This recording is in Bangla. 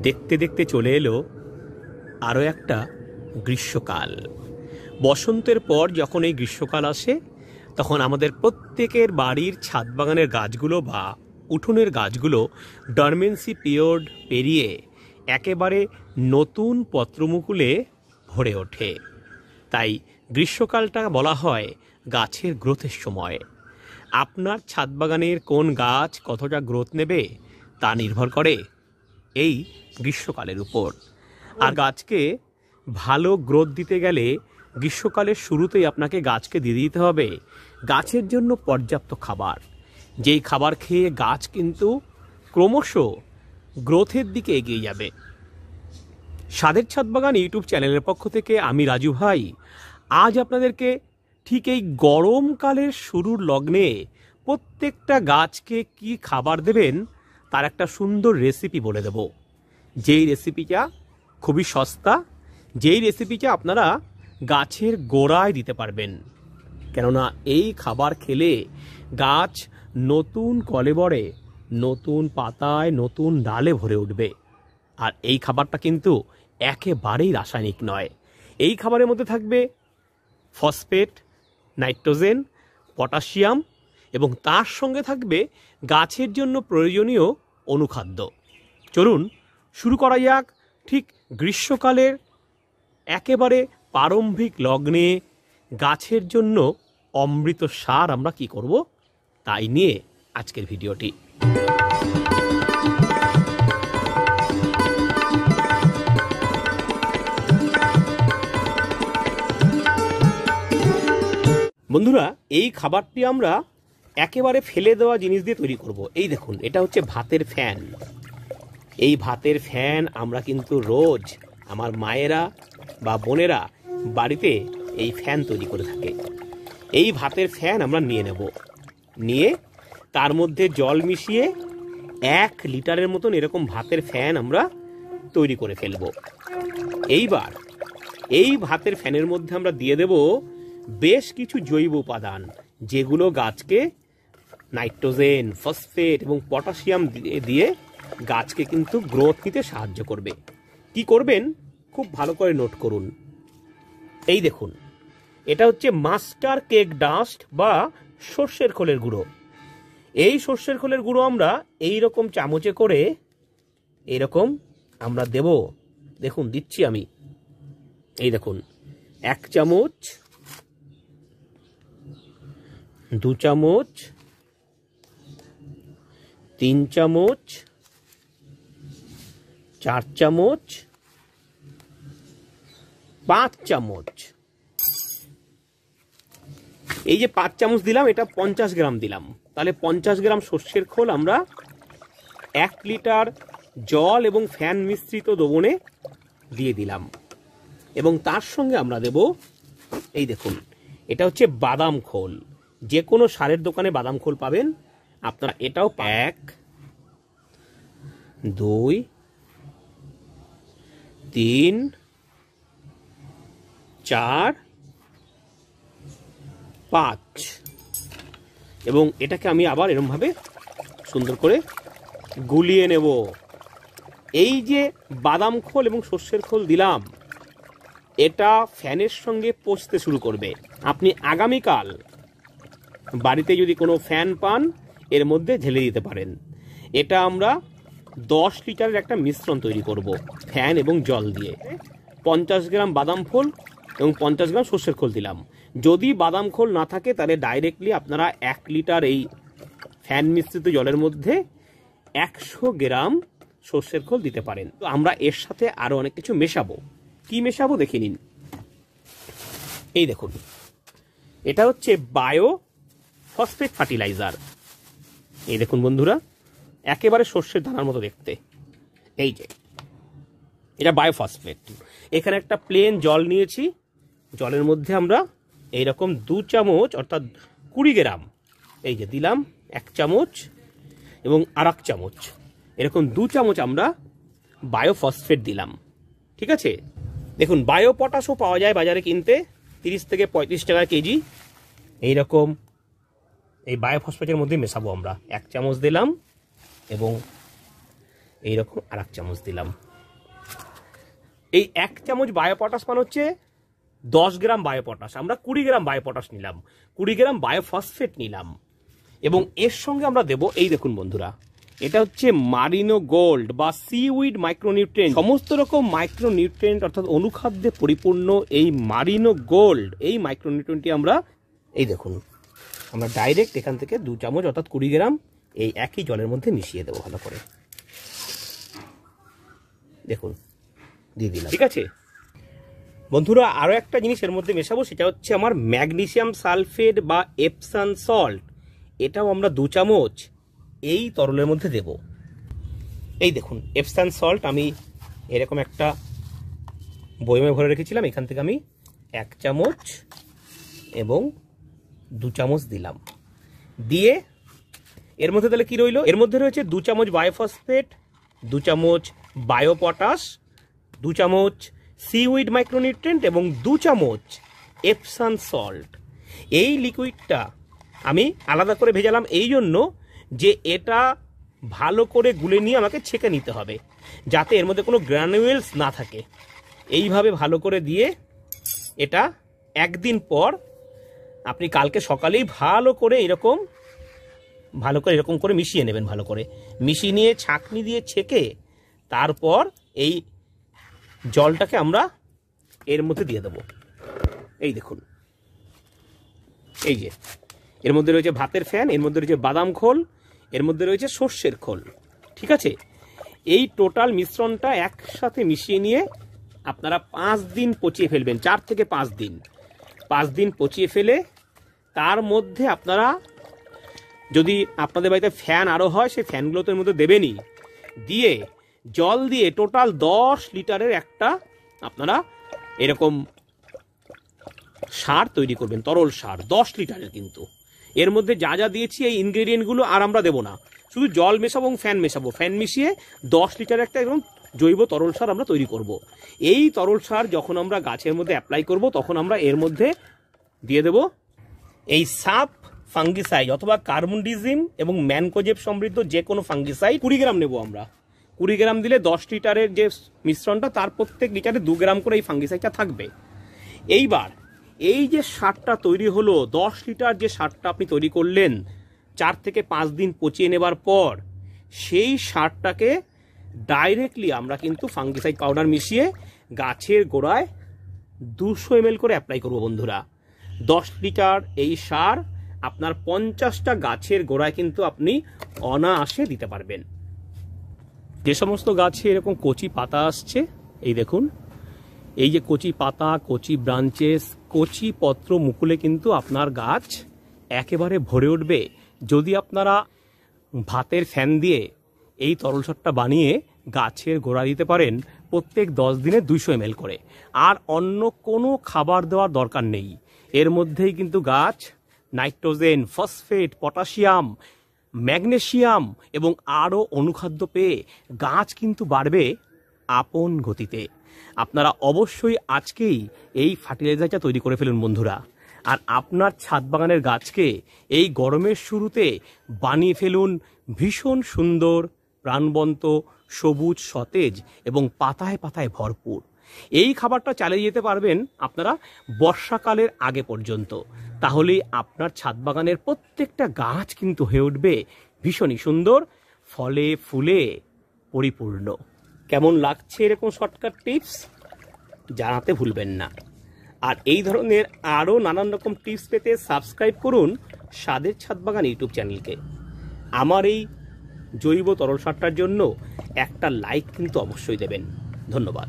দেখতে দেখতে চলে এলো আরও একটা গ্রীষ্মকাল। বসন্তের পর যখন এই গ্রীষ্মকাল আসে তখন আমাদের প্রত্যেকের বাড়ির ছাদ বাগানের গাছগুলো বা উঠোনের গাছগুলো ডরমেন্সি পিরিয়ড পেরিয়ে একেবারে নতুন পত্রমুকুলে ভরে ওঠে। তাই গ্রীষ্মকালটা বলা হয় গাছের গ্রোথের সময়। আপনার ছাদ বাগানের কোন গাছ কতটা গ্রোথ নেবে তা নির্ভর করে এই গ্রীষ্মকালের উপর। আর গাছকে ভালো গ্রোথ দিতে গেলে গ্রীষ্মকালের শুরুতেই আপনাকে গাছকে দিয়ে দিতে হবে গাছের জন্য পর্যাপ্ত খাবার। যেই খাবার খেয়ে গাছ কিন্তু ক্রমশ গ্রোথের দিকে এগিয়ে যাবে। স্বাদের ছাদ বাগান ইউটিউব চ্যানেলের পক্ষ থেকে আমি রাজু ভাই আজ আপনাদেরকে ঠিক এই গরমকালের শুরুর লগ্নে প্রত্যেকটা গাছকে কি খাবার দেবেন তার একটা সুন্দর রেসিপি বলে দেব। যেই রেসিপিটা খুবই সস্তা, যেই রেসিপিটা আপনারা গাছের গোড়ায় দিতে পারবেন, কেননা এই খাবার খেলে গাছ নতুন কলেবরে, নতুন পাতায়, নতুন ডালে ভরে উঠবে। আর এই খাবারটা কিন্তু একেবারেই রাসায়নিক নয়। এই খাবারের মধ্যে থাকবে ফসফেট, নাইট্রোজেন, পটাশিয়াম এবং তার সঙ্গে থাকবে গাছের জন্য প্রয়োজনীয় অনুখাদ্য। চলুন শুরু করা যাক ঠিক গ্রীষ্মকালের একেবারে প্রারম্ভিক লগ্নে গাছের জন্য অমৃত সার আমরা কি করব তাই নিয়ে আজকের ভিডিওটি। বন্ধুরা, এই খাবারটি আমরা একেবারে ফেলে দেওয়া জিনিস দিয়ে তৈরি করব। এই দেখুন, এটা হচ্ছে ভাতের ফ্যান। এই ভাতের ফ্যান আমরা কিন্তু রোজ আমার মায়েরা বা বোনেরা বাড়িতে এই ফ্যান তৈরি করে থাকে। এই ভাতের ফ্যান আমরা নিয়ে নেব, নিয়ে তার মধ্যে জল মিশিয়ে 1 লিটারের মতন এরকম ভাতের ফ্যান আমরা তৈরি করে ফেলব। এইবার এই ভাতের ফ্যানের মধ্যে আমরা দিয়ে দেব বেশ কিছু জৈব উপাদান, যেগুলো গাছকে নাইট্রোজেন, ফসফেট এবং পটাশিয়াম দিয়ে গাছকে কিন্তু গ্রোথ নিতে সাহায্য করবে। কি করবেন খুব ভালো করে নোট করুন। এই দেখুন, এটা হচ্ছে মাস্টার কেক ডাস্ট বা সর্ষের খোলের গুঁড়ো। এই সর্ষের খোলের গুঁড়ো আমরা এই রকম চামচে করে এইরকম আমরা দেব। দেখুন দিচ্ছি আমি, এই দেখুন 1 চামচ, 2 চামচ, 3 চামচ, 4 চামচ, 5 চামচ। এই যে 5 চামচ দিলাম, এটা 50 গ্রাম দিলাম। তাহলে 50 গ্রাম সর্ষের খোল আমরা 1 লিটার জল এবং ফ্যান মিশ্রিত দ্রবণে দিয়ে দিলাম। এবং তার সঙ্গে আমরা দেব, এই দেখুন, এটা হচ্ছে বাদাম খোল। যে কোনো সারের দোকানে বাদাম খোল পাবেন আপনারা। এটাও 1, 2, 3, 4, 5 এবং এটাকে আমি আবার এরকমভাবে সুন্দর করে গুলিয়ে নেব। এই যে বাদাম খোল এবং সর্ষের খোল দিলাম, এটা ফ্যানের সঙ্গে পচতে শুরু করবে। আপনি আগামীকাল বাড়িতে যদি কোনো ফ্যান পান এর মধ্যে ঢেলে দিতে পারেন। এটা আমরা 10 লিটারের একটা মিশ্রণ তৈরি করব ফ্যান এবং জল দিয়ে। 50 গ্রাম বাদাম খোল এবং 50 গ্রাম সর্ষের খোল দিলাম। যদি বাদাম খোল না থাকে তাহলে ডাইরেক্টলি আপনারা 1 লিটার এই ফ্যান মিশ্রিত জলের মধ্যে 100 গ্রাম সর্ষের খোল দিতে পারেন। তো আমরা এর সাথে আরও অনেক কিছু মেশাবো। কি মেশাবো দেখে নিন। এই দেখুন, এটা হচ্ছে বায়ো ফসফেট ফার্টিলাইজার। এই দেখুন বন্ধুরা, একেবারে সর্ষের দানার মতো দেখতে। এই যে এটা বায়োফসফেট। এখানে একটা প্লেন জল নিয়েছি, জলের মধ্যে আমরা এইরকম 2 চামচ অর্থাৎ 20 গ্রাম এই যে দিলাম, 1 চামচ এবং আর 1 চামচ, এরকম 2 চামচ আমরা বায়োফসফেট দিলাম। ঠিক আছে, দেখুন বায়ো পটাশও পাওয়া যায় বাজারে কিনতে, 30 থেকে 35 টাকা কেজি। এইরকম এই বায়োফসফেটের মধ্যে মেশাবো আমরা। 1 চামচ দিলাম এবং এইরকম আর 1 চামচ দিলাম। এই 1 চামচ বায়োপটাশ মানে হচ্ছে 10 গ্রাম বায়োপটাশ, আমরা 20 গ্রাম বায়োপটাশ নিলাম, 20 গ্রাম বায়োফসফেট নিলাম। এবং এর সঙ্গে আমরা দেব, এই দেখুন বন্ধুরা, এটা হচ্ছে মারিনো গোল্ড বা সিউইড মাইক্রোনিউট্রিয়েন্ট। সমস্ত রকম মাইক্রোনিউট্রিয়েন্ট অর্থাৎ অনুখাদ্যে পরিপূর্ণ এই মারিনো গোল্ড, এই মাইক্রোনিউট্রিয়েন্টটি আমরা, এই দেখুন, আমরা ডাইরেক্ট এখান থেকে 2 চামচ অর্থাৎ 20 গ্রাম এই একই জলের মধ্যে মিশিয়ে দেবো ভালো করে। দেখুন দিয়ে দিলাম। ঠিক আছে বন্ধুরা, আরও একটা জিনিস এর মধ্যে মেশাবো, সেটা হচ্ছে আমার ম্যাগনেসিয়াম সালফেট বা এপসাম সল্ট। এটাও আমরা 2 চামচ এই তরলের মধ্যে দেব। এই দেখুন এপসাম সল্ট আমি এরকম একটা বয়মে ভরে রেখেছিলাম, এখান থেকে আমি 1 চামচ এবং 2 চামচ দিলাম। দিয়ে এর মধ্যে তাহলে কি রইল, এর মধ্যে রয়েছে 2 চামচ বায়োফসফেট, 2 চামচ বায়োপটাশ, 2 চামচ সিউইড মাইক্রোনিউট্রিয়েন্ট এবং 2 চামচ এপসাম সল্ট। এই লিকুইডটা আমি আলাদা করে ভেজালাম এই জন্য যে এটা ভালো করে গুলে নিয়ে আমাকে ছেঁকে নিতে হবে, যাতে এর মধ্যে কোনো গ্রানুয়েলস না থাকে। এইভাবে ভালো করে দিয়ে এটা 1 দিন পর আপনি কালকে সকালেই ভালো করে এরকম করে মিশিয়ে নেবেন। ভালো করে মিশিয়ে নিয়ে ছাঁকনি দিয়ে ছেঁকে তারপর এই জলটাকে আমরা এর মধ্যে দিয়ে দেবো। এই দেখুন, এই যে এর মধ্যে রয়েছে ভাতের ফ্যান, এর মধ্যে রয়েছে বাদাম খোল, এর মধ্যে রয়েছে সর্ষের খোল। ঠিক আছে, এই টোটাল মিশ্রণটা একসাথে মিশিয়ে নিয়ে আপনারা 5 দিন পচিয়ে ফেলবেন, 4 থেকে 5 দিন। 5 দিন পচিয়ে ফেলে তার মধ্যে আপনারা, যদি আপনাদের বাড়িতে ফ্যান আরও হয় সেই ফ্যানগুলো তো এর মধ্যে দেবেনই, দিয়ে জল দিয়ে টোটাল 10 লিটারের একটা আপনারা এরকম সার তৈরি করবেন, তরল সার 10 লিটারের। কিন্তু এর মধ্যে যা যা দিয়েছি এই ইনগ্রেডিয়েন্টগুলো আর আমরা দেবো না, শুধু জল মেশাবো এবং ফ্যান মেশাবো। ফ্যান মিশিয়ে 10 লিটারের একটা একদম জৈব তরল সার আমরা তৈরি করব। এই তরল সার যখন আমরা গাছের মধ্যে অ্যাপ্লাই করব তখন আমরা এর মধ্যে দিয়ে দেব এই সাপ ফাঙ্গিসাইড অথবা কার্বনডিজিম এবং ম্যানকোজেব সমৃদ্ধ যে কোনো ফাঙ্গিসাইড 20 গ্রাম নেব আমরা। 20 গ্রাম দিলে 10 লিটারের যে মিশ্রণটা তার প্রত্যেক লিটারে 2 গ্রাম করে এই ফাঙ্গিসাইডটা থাকবে। এইবার এই যে সারটা তৈরি হলো, 10 লিটার যে সারটা আপনি তৈরি করলেন 4 থেকে 5 দিন পচিয়ে নেবার পর, সেই সারটাকে ডাইরেক্টলি আমরা কিন্তু ফাঙ্গিসাইড পাউডার মিশিয়ে গাছের গোড়ায় 200 ml করে অ্যাপ্লাই করব বন্ধুরা। 10 লিটার এই সার আপনার 50টা গাছের গোড়ায় কিন্তু আপনি অনায়াসে দিতে পারবেন। যে সমস্ত গাছে এরকম কচি পাতা আসছে, এই দেখুন, এই যে কচি পাতা, কচি ব্রাঞ্চেস, কচি পত্র মুকুলে কিন্তু আপনার গাছ একেবারে ভরে উঠবে যদি আপনারা ভাতের ফ্যান দিয়ে এই তরল সারটা বানিয়ে গাছের গোড়া দিতে পারেন প্রত্যেক 10 দিনে 200 ml করে। আর অন্য কোনো খাবার দেওয়ার দরকার নেই, এর মধ্যেই কিন্তু গাছ নাইট্রোজেন, ফসফেট, পটাশিয়াম, ম্যাগনেসিয়াম এবং আরও অনুখাদ্য পেয়ে গাছ কিন্তু বাড়বে আপন গতিতে। আপনারা অবশ্যই আজকেই এই ফার্টিলাইজারটা তৈরি করে ফেলুন বন্ধুরা, আর আপনার ছাদ বাগানের গাছকে এই গরমের শুরুতে বানিয়ে ফেলুন ভীষণ সুন্দর, প্রাণবন্ত, সবুজ, সতেজ এবং পাতায় পাতায় ভরপুর। এই খাবারটা চালিয়ে যেতে পারবেন আপনারা বর্ষাকালের আগে পর্যন্ত, তাহলেই আপনার ছাদ বাগানের প্রত্যেকটা গাছ কিন্তু হয়ে উঠবে ভীষণই সুন্দর, ফলে ফুলে পরিপূর্ণ। কেমন লাগছে এরকম শর্টকাট টিপস জানাতে ভুলবেন না। আর এই ধরনের আরও নানান রকম টিপস পেতে সাবস্ক্রাইব করুন স্বাদের ছাদ বাগান ইউটিউব চ্যানেলকে। আমার এই জৈব তরল সারটার জন্য একটা লাইক কিন্তু অবশ্যই দেবেন। ধন্যবাদ।